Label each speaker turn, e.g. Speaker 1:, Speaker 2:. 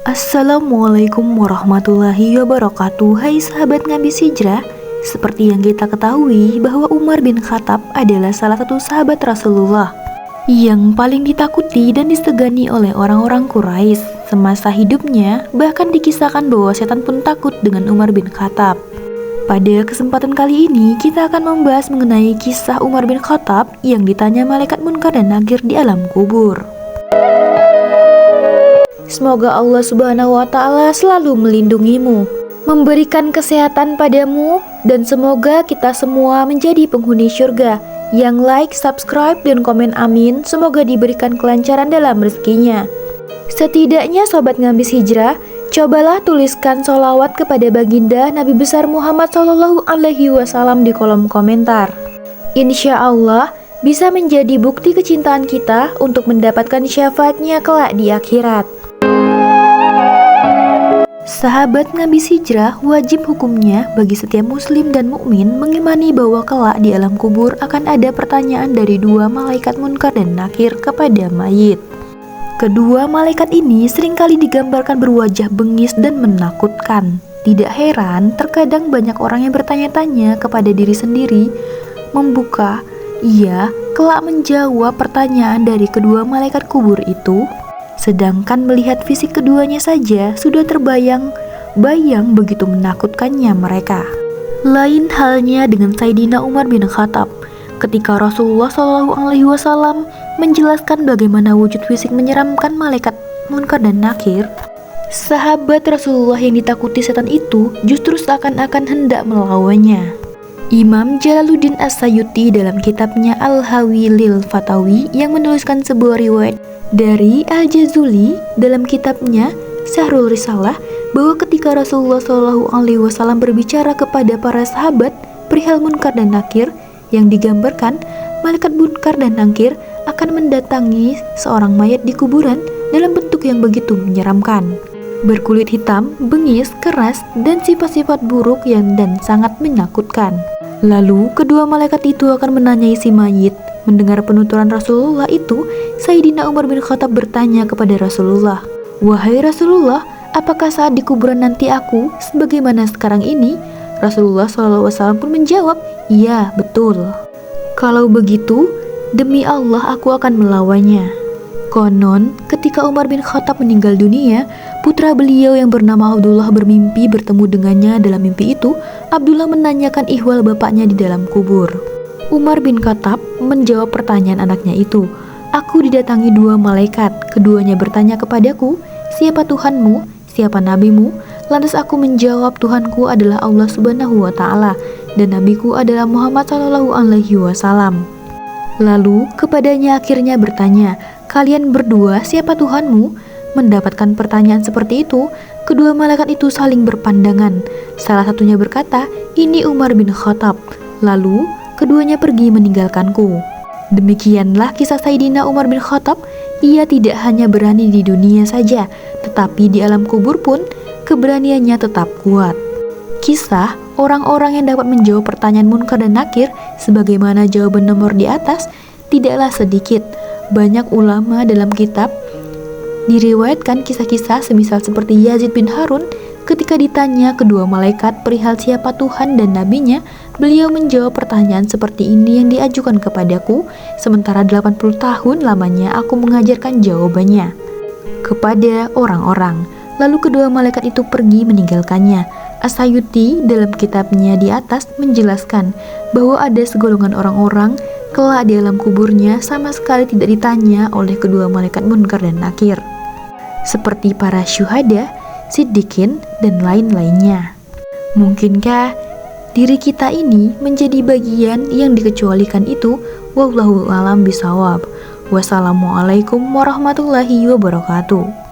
Speaker 1: Assalamualaikum warahmatullahi wabarakatuh. Hai sahabat Ngabis Hijrah, seperti yang kita ketahui bahwa Umar bin Khattab adalah salah satu sahabat Rasulullah yang paling ditakuti dan disegani oleh orang-orang Quraisy semasa hidupnya. Bahkan dikisahkan bahwa setan pun takut dengan Umar bin Khattab. Pada kesempatan kali ini kita akan membahas mengenai kisah Umar bin Khattab yang ditanya malaikat munkar dan nakir di alam kubur. Semoga Allah Subhanahu wa Ta'ala selalu melindungimu, memberikan kesehatan padamu, dan semoga kita semua menjadi penghuni surga. Yang like, subscribe, dan komen amin, semoga diberikan kelancaran dalam rezekinya. Setidaknya sobat Ngabis Hijrah, cobalah tuliskan sholawat kepada baginda Nabi besar Muhammad SAW di kolom komentar. Insya Allah bisa menjadi bukti kecintaan kita untuk mendapatkan syafaatnya kelak di akhirat. Sahabat Ngabis Hijrah, wajib hukumnya bagi setiap muslim dan mukmin mengimani bahwa kelak di alam kubur akan ada pertanyaan dari dua malaikat munkar dan nakir kepada mayit. Kedua malaikat ini seringkali digambarkan berwajah bengis dan menakutkan. Tidak heran, terkadang banyak orang yang bertanya-tanya kepada diri sendiri, membuka, ia kelak menjawab pertanyaan dari kedua malaikat kubur itu. Sedangkan melihat fisik keduanya saja sudah terbayang-bayang begitu menakutkannya mereka. Lain halnya dengan Sayyidina Umar bin Khattab. Ketika Rasulullah SAW menjelaskan bagaimana wujud fisik menyeramkan malaikat munkar dan nakir, sahabat Rasulullah yang ditakuti setan itu justru seakan-akan hendak melawannya. Imam Jalaluddin As-Sayuti dalam kitabnya Al-Hawi lil Fatawi yang menuliskan sebuah riwayat dari Al-Jazuli dalam kitabnya Syahrul Risalah bahwa ketika Rasulullah SAW berbicara kepada para sahabat perihal munkar dan nakir yang digambarkan, malaikat munkar dan nakir akan mendatangi seorang mayat di kuburan dalam bentuk yang begitu menyeramkan, berkulit hitam, bengis, keras, dan sifat-sifat buruk dan sangat menakutkan. Lalu kedua malaikat itu akan menanyai si mayit. Mendengar penuturan Rasulullah itu, Sayyidina Umar bin Khattab bertanya kepada Rasulullah, "Wahai Rasulullah, apakah saat di kuburan nanti aku sebagaimana sekarang ini?" Rasulullah SAW pun menjawab, "Iya, betul." "Kalau begitu, demi Allah aku akan melawannya." Konon, ketika Umar bin Khattab meninggal dunia, putra beliau yang bernama Abdullah bermimpi bertemu dengannya. Dalam mimpi itu, Abdullah menanyakan ihwal bapaknya di dalam kubur. Umar bin Khattab menjawab pertanyaan anaknya itu, "Aku didatangi dua malaikat. Keduanya bertanya kepadaku, 'Siapa Tuhanmu? Siapa nabimu?' Lantas aku menjawab, 'Tuhanku adalah Allah Subhanahu wa Ta'ala dan nabiku adalah Muhammad SAW.' Lalu kepadanya akhirnya bertanya, 'Kalian berdua siapa Tuhanmu?' Mendapatkan pertanyaan seperti itu, kedua malaikat itu saling berpandangan. Salah satunya berkata, 'Ini Umar bin Khattab.' Lalu keduanya pergi meninggalkanku." Demikianlah kisah Sayyidina Umar bin Khattab. Ia tidak hanya berani di dunia saja, tetapi di alam kubur pun keberaniannya tetap kuat. Kisah orang-orang yang dapat menjawab pertanyaan munkar dan nakir sebagaimana jawaban nomor di atas tidaklah sedikit. Banyak ulama dalam kitab diriwayatkan kisah-kisah semisal seperti Yazid bin Harun. Ketika ditanya kedua malaikat perihal siapa Tuhan dan nabinya, beliau menjawab pertanyaan seperti ini yang diajukan kepadaku, sementara 80 tahun lamanya aku mengajarkan jawabannya kepada orang-orang. Lalu kedua malaikat itu pergi meninggalkannya. As-Sayuti dalam kitabnya di atas menjelaskan bahwa ada segolongan orang-orang kelak di alam kuburnya sama sekali tidak ditanya oleh kedua malaikat munkar dan nakir, seperti para syuhada, siddiqin, dan lain-lainnya. Mungkinkah diri kita ini menjadi bagian yang dikecualikan itu? Wallahu a'lam bishawab. Wassalamualaikum warahmatullahi wabarakatuh.